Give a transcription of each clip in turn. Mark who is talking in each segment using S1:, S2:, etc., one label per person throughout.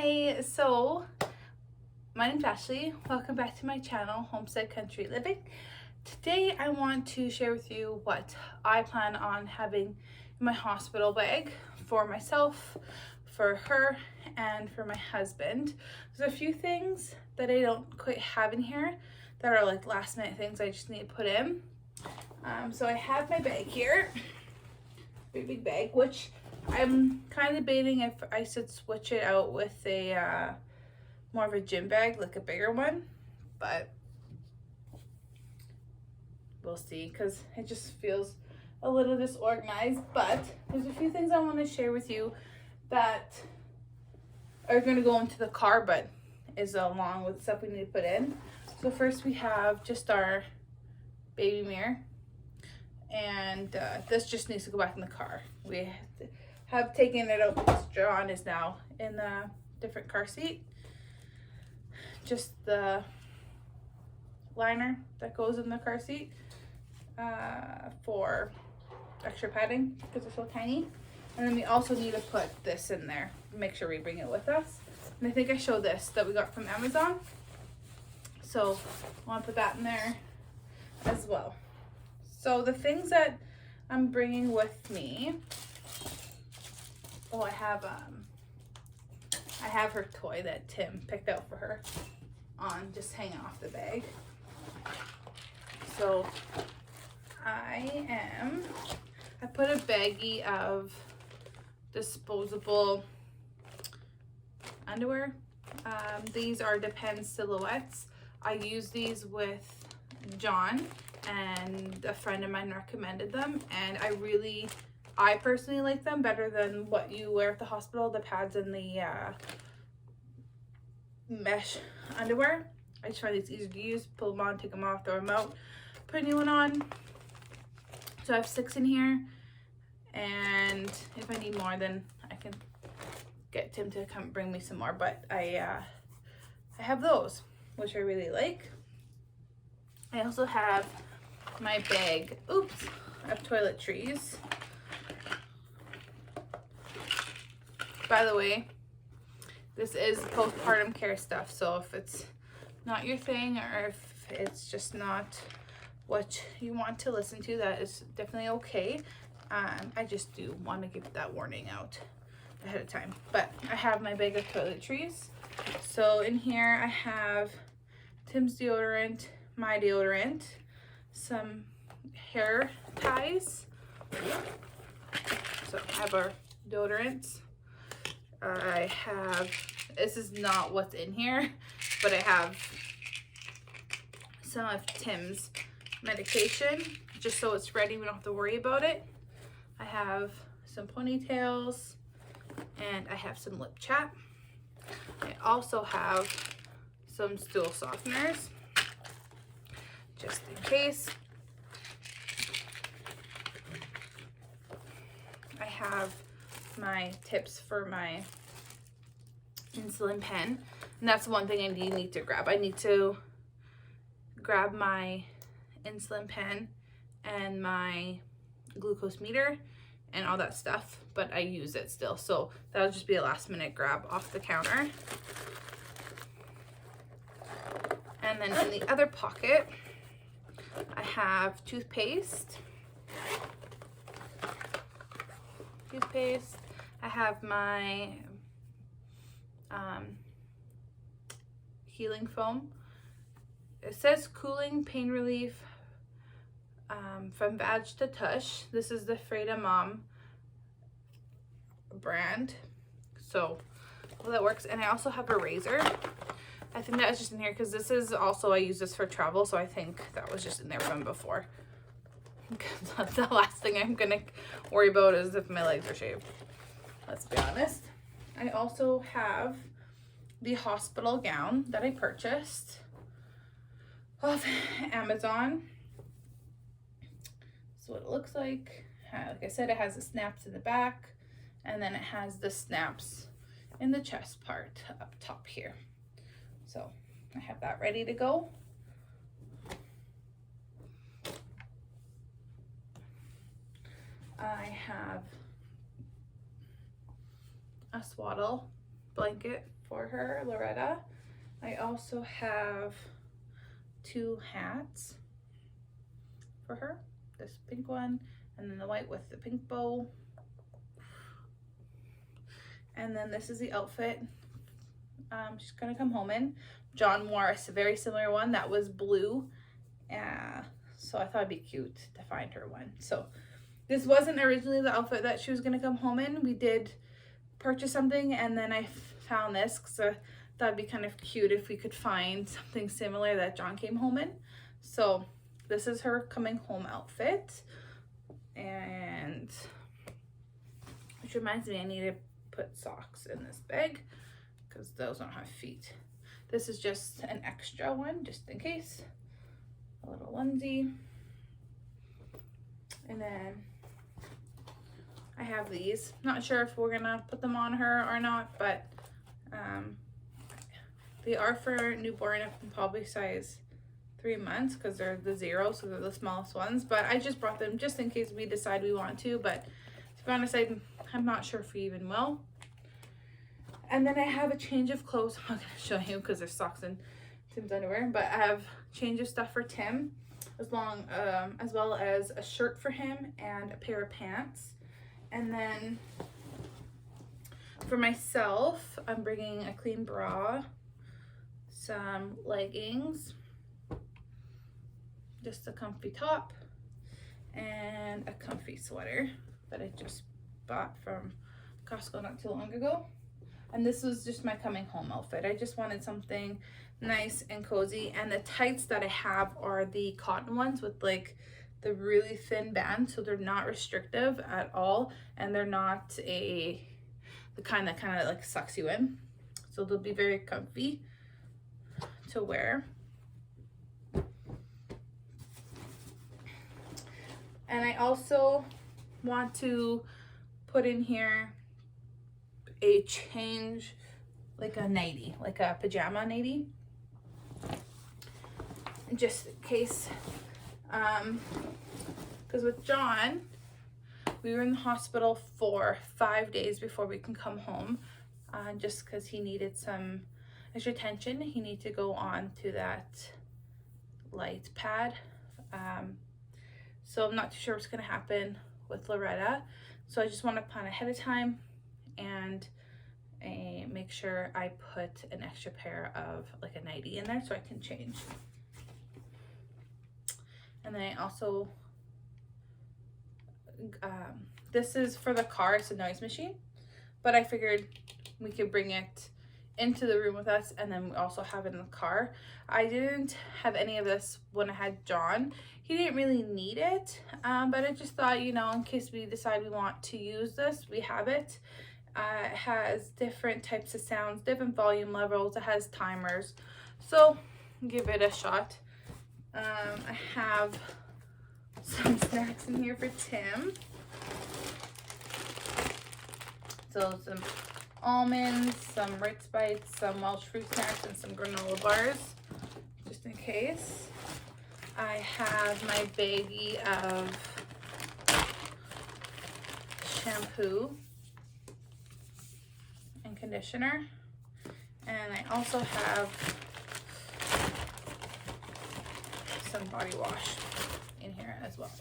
S1: Hi, so my name's Ashley. Welcome back to my channel, Homestead Country Living. Today I want to share with you what I plan on having in my hospital bag for myself, for her, and for my husband. There's a few things that I don't quite have in here that are like last minute things I just need to put in. So I have my bag here, big bag, which I'm kind of debating if I should switch it out with a more of a gym bag, like a bigger one, but we'll see because it just feels a little disorganized. But there's a few things I want to share with you that are going to go into the car, but is along with stuff we need to put in. So first we have just our baby mirror, and this just needs to go back in the car. We have taken it out because John is now in a different car seat. Just the liner that goes in the car seat for extra padding because it's so tiny. And then we also need to put this in there. Make sure we bring it with us. And I think I showed this that we got from Amazon. So I want to put that in there as well. So the things that I'm bringing with me. Oh, I have her toy that Tim picked out for her on just hanging off the bag. So I put a baggie of disposable underwear. These are Depend silhouettes. I use these with John, and a friend of mine recommended them, and I personally like them better than what you wear at the hospital, the pads and the mesh underwear. I just find these easier to use. Pull them on, take them off, throw them out, put a new one on. So I have 6 in here, and if I need more, then I can get Tim to come bring me some more. But I have those, which I really like. I also have my bag, of toiletries. By the way, this is postpartum care stuff, so if it's not your thing or if it's just not what you want to listen to, that is definitely okay. I just do want to give that warning out ahead of time. But I have my bag of toiletries. So in here I have Tim's deodorant, my deodorant, some hair ties. So I have our deodorants. I have, this is not what's in here, but I have some of Tim's medication, just so it's ready, we don't have to worry about it. I have some ponytails, and I have some lip chat. I also have some stool softeners, just in case. I have my tips for my insulin pen, and that's one thing I need to grab. I need to grab my insulin pen and my glucose meter and all that stuff, but I use it still, so that'll just be a last minute grab off the counter. And then in the other pocket I have toothpaste. I have my healing foam. It says cooling pain relief from Vag to Tush. This is the Frida Mom brand. So well, that works. And I also have a razor. I think that was just in here because this is also, I use this for travel, so I think that was just in there from before. The last thing I'm gonna worry about is if my legs are shaved, let's be honest. I also have the hospital gown that I purchased off Amazon. So what it looks like I said, it has the snaps in the back, and then it has the snaps in the chest part up top here. So I have that ready to go. I have a swaddle blanket for her, Loretta. I also have 2 hats for her. This pink one, and then the white with the pink bow. And then this is the outfit she's gonna come home in. John wore a very similar one that was blue. So I thought it'd be cute to find her one. So this wasn't originally the outfit that she was gonna come home in. We did purchase something, and then I found this because I thought it'd be kind of cute if we could find something similar that John came home in. So this is her coming home outfit, and which reminds me I need to put socks in this bag because those don't have feet. This is just an extra one just in case. A little onesie. And then I have these. Not sure if we're gonna put them on her or not, but they are for newborn up in probably size 3 months because they're the 0, so they're the smallest ones. But I just brought them just in case we decide we want to, but to be honest, I'm not sure if we even will. And then I have a change of clothes. I'm not gonna show you because there's socks and Tim's underwear, but I have change of stuff for Tim, as well as a shirt for him and a pair of pants. And then for myself, I'm bringing a clean bra, some leggings, just a comfy top, and a comfy sweater that I just bought from Costco not too long ago. And this was just my coming home outfit. I just wanted something nice and cozy, and the tights that I have are the cotton ones with like the really thin band, so they're not restrictive at all, and they're not the kind that kind of like sucks you in, so they'll be very comfy to wear. And I also want to put in here a change, like a nightie, like a pajama nightie, just in case, because with John, we were in the hospital for 5 days before we can come home, just because he needed some extra attention. He needed to go on to that light pad, so I'm not too sure what's going to happen with Loretta, so I just want to plan ahead of time and make sure I put an extra pair of like a nightie in there so I can change. And then I also, this is for the car, it's a noise machine, but I figured we could bring it into the room with us and then we also have it in the car. I didn't have any of this when I had John. He didn't really need it, but I just thought, you know, in case we decide we want to use this, we have it. It has different types of sounds, different volume levels, it has timers, so give it a shot. I have some snacks in here for Tim. So some almonds, some Ritz Bites, some Welsh fruit snacks, and some granola bars, just in case. I have my baggie of shampoo and conditioner, and I also have some body wash in here as well.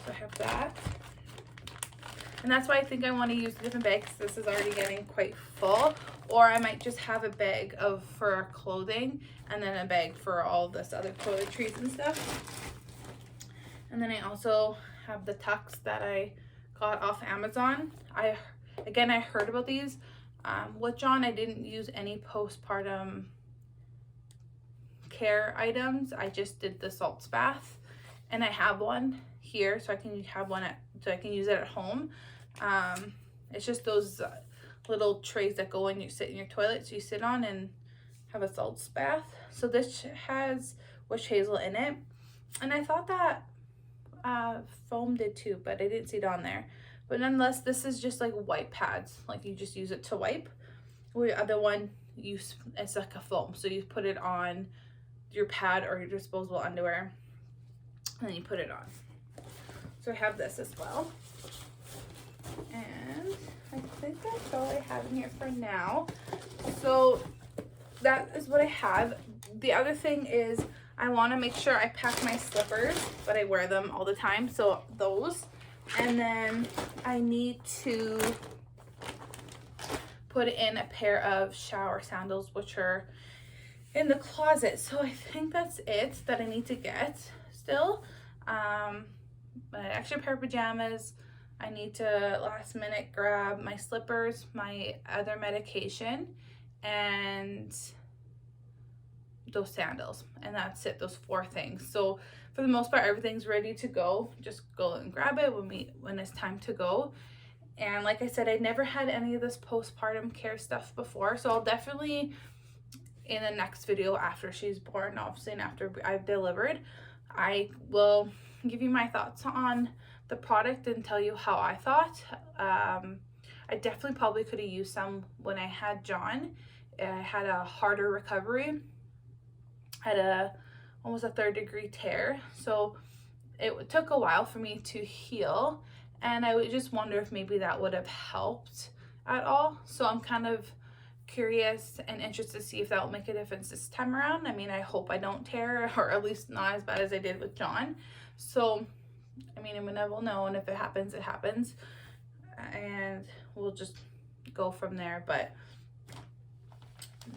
S1: So I have that, and that's why I think I want to use a different bag, because this is already getting quite full. Or I might just have a bag for clothing and then a bag for all this other toiletries and stuff. And then I also have the tucks that I got off Amazon. I heard about these. With John, I didn't use any postpartum care items. I just did the salts bath, and I have one here, so I can have one so I can use it at home. It's just those little trays that go in, you sit in your toilet, so you sit on and have a salts bath. So this has witch hazel in it, and I thought that foam did too, but I didn't see it on there. But nonetheless, this is just like wipe pads, like you just use it to wipe. The other one, it's like a foam, so you put it on your pad or your disposable underwear, and then you put it on. So I have this as well. And think that's all I have in here for now. So that is what I have. The other thing is I want to make sure I pack my slippers, but I wear them all the time, so those. And then I need to put in a pair of shower sandals, which are in the closet. So I think that's it that I need to get still. An extra pair of pajamas. I need to last minute grab my slippers, my other medication, and those sandals, and that's it. Those 4 things. So for the most part, everything's ready to go. Just go and grab it when it's time to go. And like I said, I never had any of this postpartum care stuff before, so I'll definitely, in the next video after she's born, obviously, and after I've delivered, I will give you my thoughts on the product and tell you how I thought. I definitely probably could have used some when I had John. I had a harder recovery. I had almost a 3rd-degree tear, so it took a while for me to heal, and I would just wonder if maybe that would have helped at all. So I'm kind of curious and interested to see if that will make a difference this time around. I mean, I hope I don't tear, or at least not as bad as I did with John. So I mean, I will know, and if it happens, it happens, and we'll just go from there. But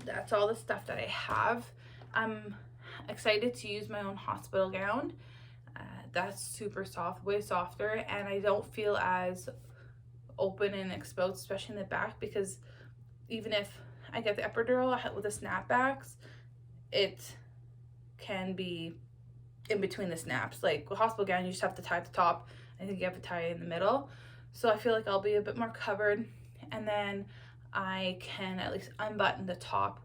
S1: that's all the stuff that I have. I'm excited to use my own hospital gown. That's super soft, way softer, and I don't feel as open and exposed, especially in the back, because even if I get the epidural with the snapbacks, it can be in between the snaps. Like with hospital gown, you just have to tie at the top. I think you have to tie in the middle. So I feel like I'll be a bit more covered, and then I can at least unbutton the top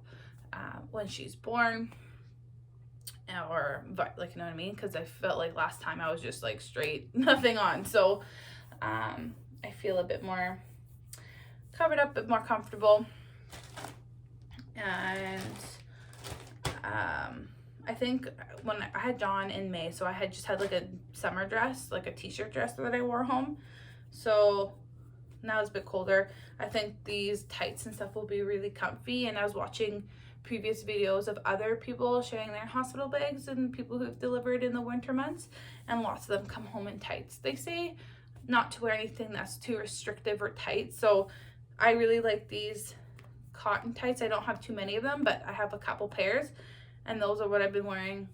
S1: when she's born, or like, you know what I mean? Because I felt like last time I was just like straight, nothing on. So I feel a bit more covered up, a bit more comfortable. And I think when I had John in May, so I had just had like a summer dress, like a t-shirt dress that I wore home. So now it's a bit colder. I think these tights and stuff will be really comfy. And I was watching previous videos of other people sharing their hospital bags and people who've delivered in the winter months, and lots of them come home in tights. They say not to wear anything that's too restrictive or tight. So I really like these cotton tights. I don't have too many of them, but I have a couple pairs, and those are what I've been wearing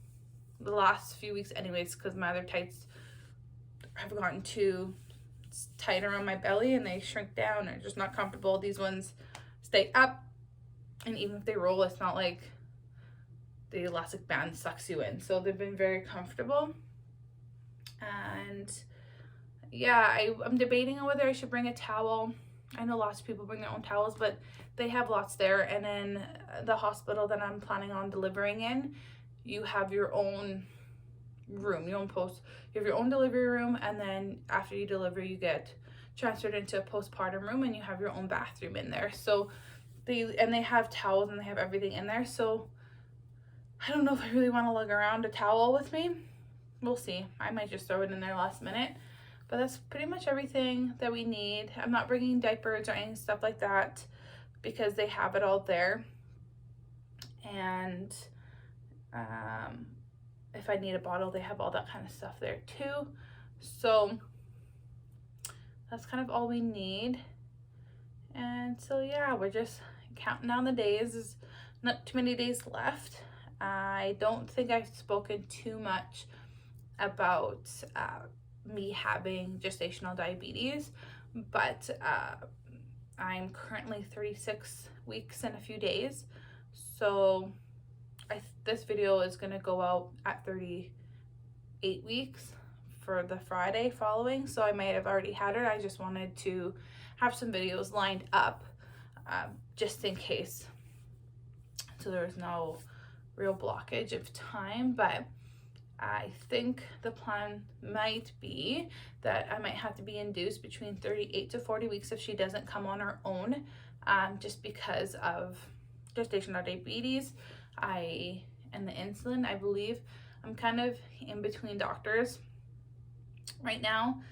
S1: the last few weeks anyways, because my other tights have gotten too tight around my belly and they shrink down and just not comfortable. These ones stay up, and even if they roll, it's not like the elastic band sucks you in. So they've been very comfortable. And yeah, I'm debating on whether I should bring a towel. I know lots of people bring their own towels, but they have lots there. And in the hospital that I'm planning on delivering in, you have your own room, your own you have your own delivery room, and then after you deliver, you get transferred into a postpartum room, and you have your own bathroom in there. So they have towels and they have everything in there. So I don't know if I really want to lug around a towel with me. We'll see. I might just throw it in there last minute. But that's pretty much everything that we need. I'm not bringing diapers or any stuff like that because they have it all there. And if I need a bottle, they have all that kind of stuff there too. So that's kind of all we need. And so yeah, we're just counting down the days. There's not too many days left. I don't think I've spoken too much about me having gestational diabetes, but I'm currently 36 weeks and a few days. So this video is going to go out at 38 weeks for the Friday following. So I might have already had her. I just wanted to have some videos lined up just in case, so there's no real blockage of time. But I think the plan might be that I might have to be induced between 38 to 40 weeks if she doesn't come on her own, just because of gestational diabetes and the insulin. I believe I'm kind of in between doctors right now.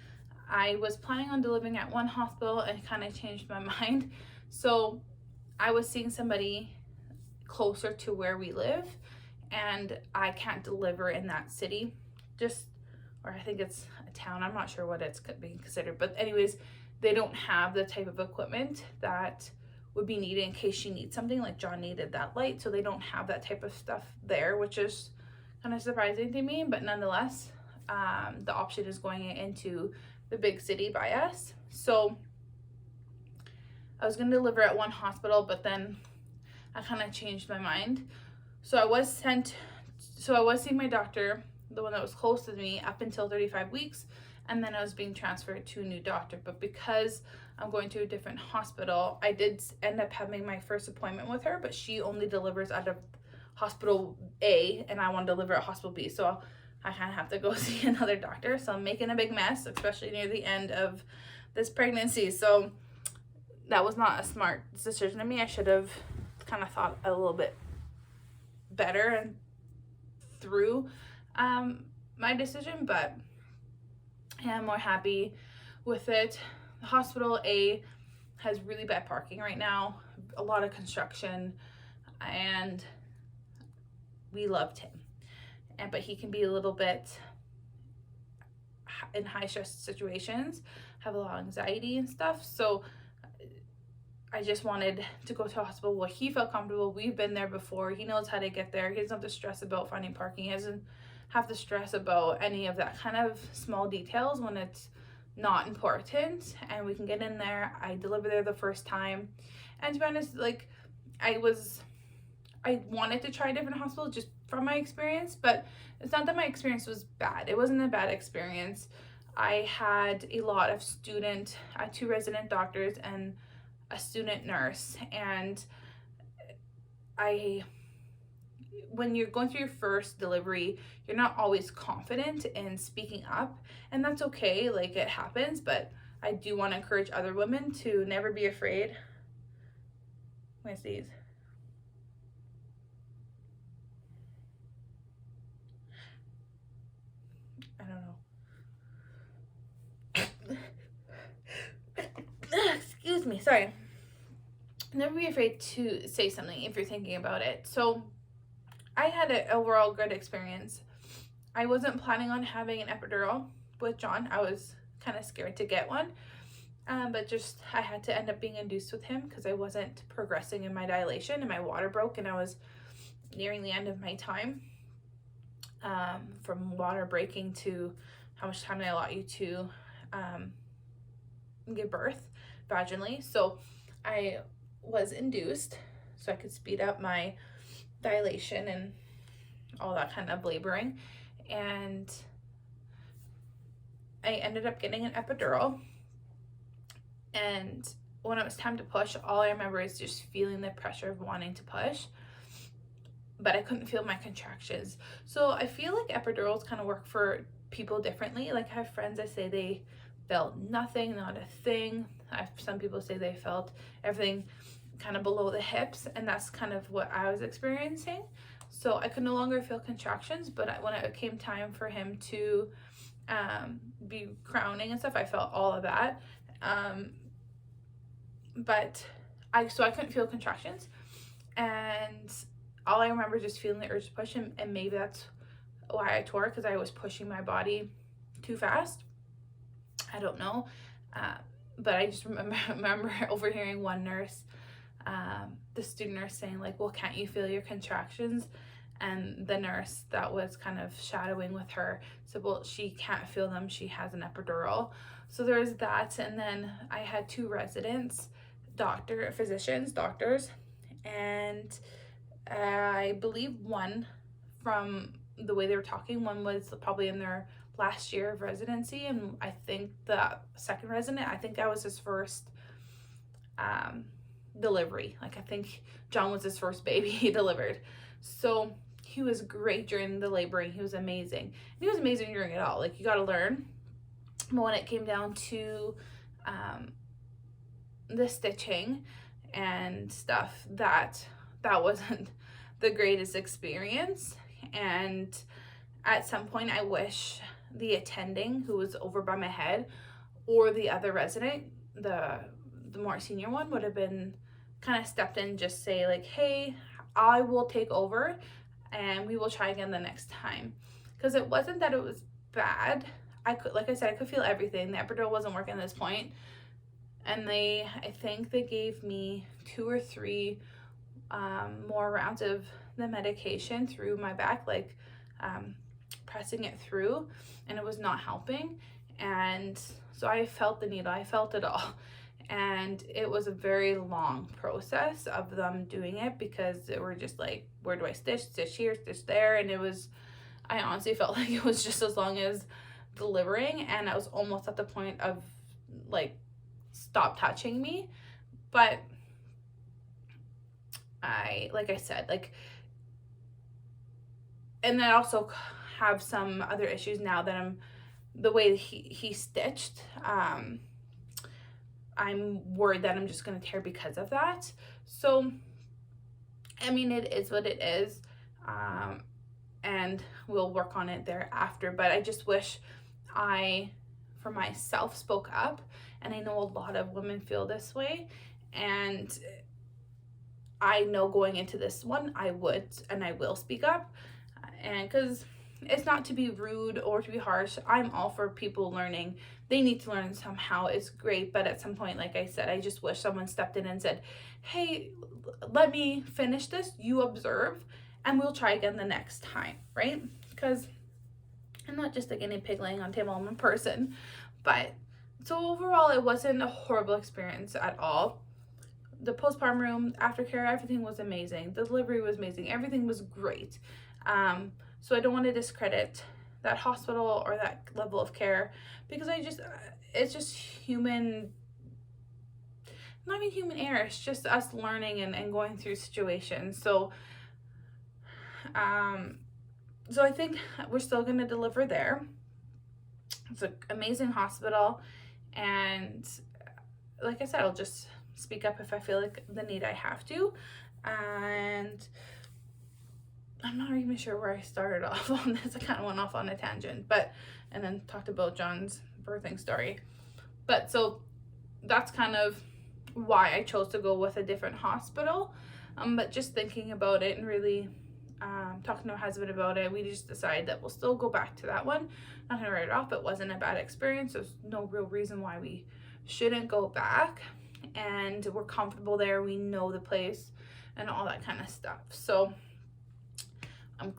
S1: I was planning on delivering at one hospital and kind of changed my mind. So I was seeing somebody closer to where we live, and I can't deliver in that city, or I think it's a town, I'm not sure what it's being considered, but anyways, they don't have the type of equipment that would be needed in case she needs something. Like John needed that light, so they don't have that type of stuff there, which is kind of surprising to me, but nonetheless, the option is going into the big city by us. So I was going to deliver at one hospital, but then I kind of changed my mind. So I was seeing my doctor, the one that was close to me, up until 35 weeks, and then I was being transferred to a new doctor. But because I'm going to a different hospital, I did end up having my first appointment with her, but she only delivers out of hospital A, and I want to deliver at hospital B. So I kind of have to go see another doctor. So I'm making a big mess, especially near the end of this pregnancy. So that was not a smart decision of me. I should have kind of thought a little bit better and through my decision, but I'm more happy with it. The hospital A has really bad parking right now, a lot of construction, and we loved him. But he can be a little bit in high stress situations, have a lot of anxiety and stuff. So I just wanted to go to a hospital where he felt comfortable. We've been there before. He knows how to get there. He doesn't have to stress about finding parking. He doesn't have to stress about any of that kind of small details when it's not important. And we can get in there. I delivered there the first time. And to be honest, like, I wanted to try a different hospital just from my experience, but it's not that my experience was bad. It wasn't a bad experience. I had a lot of two resident doctors and a student nurse, and when you're going through your first delivery, you're not always confident in speaking up, and that's okay, like, it happens. But I do want to encourage other women to never be afraid. I'm gonna sneeze. I don't know. Excuse me, sorry. Never be afraid to say something if you're thinking about it. So I had an overall good experience. I wasn't planning on having an epidural with John. I was kind of scared to get one, but just I had to end up being induced with him because I wasn't progressing in my dilation, and my water broke, and I was nearing the end of my time from water breaking to how much time they allot you to give birth vaginally. So I was induced so I could speed up my dilation and all that kind of laboring, and I ended up getting an epidural. And when it was time to push, all I remember is just feeling the pressure of wanting to push, but I couldn't feel my contractions. So I feel like epidurals kind of work for people differently. Like, I have friends that say they felt nothing, not a thing. I have some people say they felt everything kind of below the hips, and that's kind of what I was experiencing. So I could no longer feel contractions, but when it came time for him to be crowning and stuff, I felt all of that. But I couldn't feel contractions, and all I remember is just feeling the urge to push him, and maybe that's why I tore, because I was pushing my body too fast. I don't know, but I just remember overhearing one nurse, the student nurse, saying, like, well, can't you feel your contractions? And the nurse that was kind of shadowing with her said, well, she can't feel them, she has an epidural. So there was that. And then I had two residents, doctors, and I believe one, from the way they were talking, one was probably in their last year of residency, and I think the second resident, I think that was his first delivery. Like, I think John was his first baby he delivered. So he was great during the laboring. He was amazing. And he was amazing during it all. Like, you got to learn. But when it came down to the stitching and stuff, that wasn't the greatest experience. And at some point, I wish the attending, who was over by my head, or the other resident, the more senior one, would have been kind of stepped in, just say like, hey, I will take over and we will try again the next time. Because it wasn't that it was bad. I could, like I said, I could feel everything. The epidural wasn't working at this point, and I think they gave me 2 or 3 more rounds of the medication through my back, like pressing it through, and it was not helping. And so I felt the needle, I felt it all. And it was a very long process of them doing it, because they were just like, where do I stitch here, stitch there? And it was, I honestly felt like it was just as long as delivering, and I was almost at the point of like, stop touching me. But like I said, like, and I also have some other issues now that the way he stitched, I'm worried that I'm just going to tear because of that. So, I mean, it is what it is, and we'll work on it thereafter. But I just wish I, for myself, spoke up. And I know a lot of women feel this way. And I know going into this one, I would and I will speak up. And because it's not to be rude or to be harsh. I'm all for people learning. They need to learn somehow. It's great. But at some point, like I said, I just wish someone stepped in and said, hey, let me finish this. You observe and we'll try again the next time, right? Because I'm not just a guinea pig laying on table. I'm a person. But so overall, it wasn't a horrible experience at all. The postpartum room, aftercare, everything was amazing. The delivery was amazing. Everything was great. So I don't want to discredit that hospital or that level of care, because it's just human, not even human error. It's just us learning and going through situations. So, so I think we're still going to deliver there. It's an amazing hospital. And like I said, I'll just speak up if I feel like the need I have to. And I'm not even sure where I started off on this. I kind of went off on a tangent, and then talked about John's birthing story. But so that's kind of why I chose to go with a different hospital. But just thinking about it and really talking to my husband about it, we just decided that we'll still go back to that one. Not gonna write it off. It wasn't a bad experience. There's no real reason why we shouldn't go back. And we're comfortable there. We know the place and all that kind of stuff. So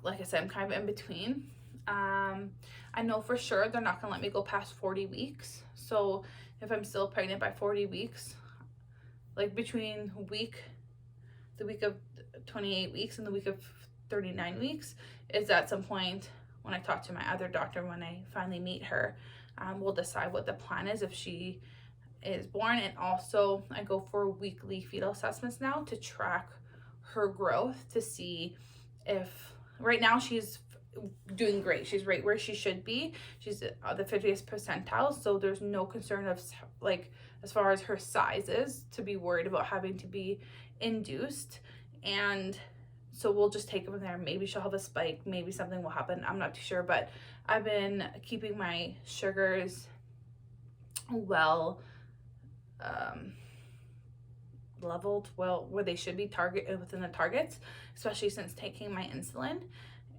S1: like I said, I'm kind of in between. I know for sure they're not gonna let me go past 40 weeks. So if I'm still pregnant by 40 weeks, like between the week of 28 weeks and the week of 39 weeks, is at some point when I talk to my other doctor, when I finally meet her, we'll decide what the plan is if she is born. And also I go for weekly fetal assessments now to track her growth, to see if, right now she's doing great. She's right where she should be. She's the 50th percentile. So there's no concern of, like, as far as her size is, to be worried about having to be induced. And so we'll just take it from there. Maybe she'll have a spike. Maybe something will happen. I'm not too sure. But I've been keeping my sugars well leveled, well, where they should be, within the targets, especially since taking my insulin.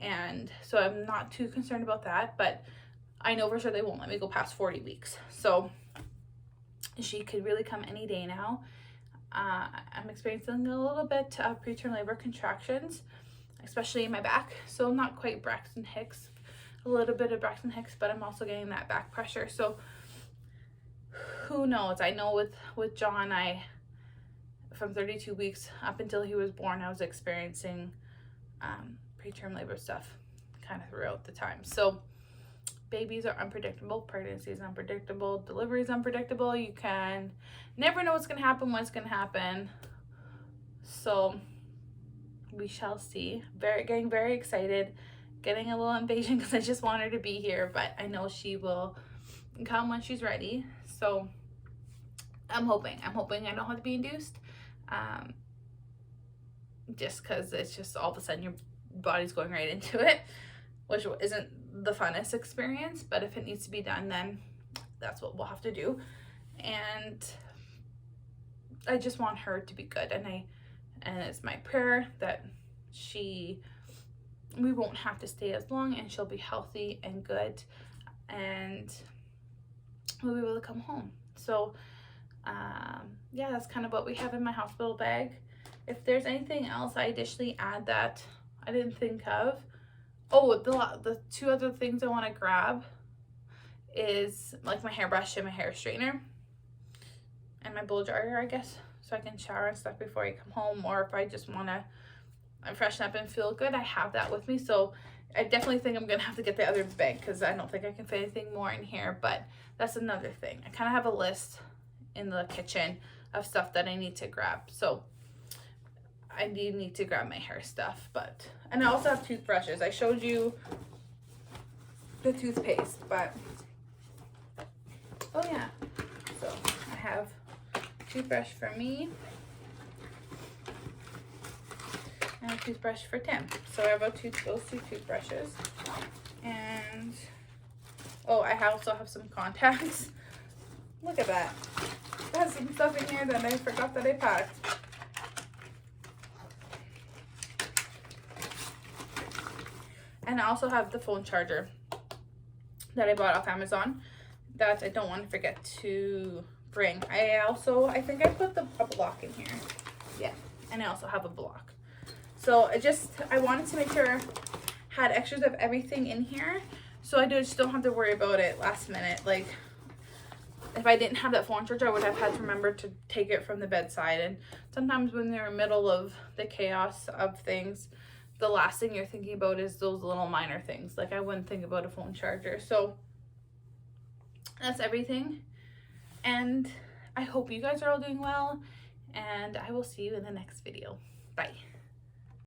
S1: And so I'm not too concerned about that, but I know for sure they won't let me go past 40 weeks. So she could really come any day now. I'm experiencing a little bit of preterm labor contractions, especially in my back. So not quite Braxton Hicks, a little bit of Braxton Hicks, but I'm also getting that back pressure. So who knows? I know with John, from 32 weeks up until he was born, I was experiencing preterm labor stuff kind of throughout the time. So babies are unpredictable, pregnancy is unpredictable, delivery is unpredictable. You can never know what's going to happen, when it's going to happen. So we shall see. Getting very excited, getting a little impatient because I just want her to be here, but I know she will come when she's ready. So I'm hoping I don't have to be induced. Just because it's just all of a sudden your body's going right into it, which isn't the funnest experience. But if it needs to be done, then that's what we'll have to do. And I just want her to be good, and it's my prayer that we won't have to stay as long, and she'll be healthy and good, and we'll be able to come home. So yeah, that's kind of what we have in my hospital bag. If there's anything else I additionally add that I didn't think of, oh, the two other things I want to grab is like my hairbrush and my hair straightener and my blow dryer, I guess, so I can shower and stuff before I come home, or if I just want to freshen up and feel good, I have that with me. So I definitely think I'm gonna have to get the other bag because I don't think I can fit anything more in here, but that's another thing. I kind of have a list in the kitchen of stuff that I need to grab. So I need to grab my hair stuff, and I also have toothbrushes. I showed you the toothpaste, but oh yeah, so I have toothbrush for me and a toothbrush for Tim. So I have those two toothbrushes, and oh, I also have some contacts. Look at that. There's some stuff in here that I forgot that I packed. And I also have the phone charger that I bought off Amazon that I don't want to forget to bring. I think I put a block in here. Yeah, and I also have a block. So I wanted to make sure I had extras of everything in here, so I just don't have to worry about it last minute. Like, if I didn't have that phone charger, I would have had to remember to take it from the bedside. And sometimes when you're in the middle of the chaos of things, the last thing you're thinking about is those little minor things. Like, I wouldn't think about a phone charger. So that's everything. And I hope you guys are all doing well. And I will see you in the next video. Bye.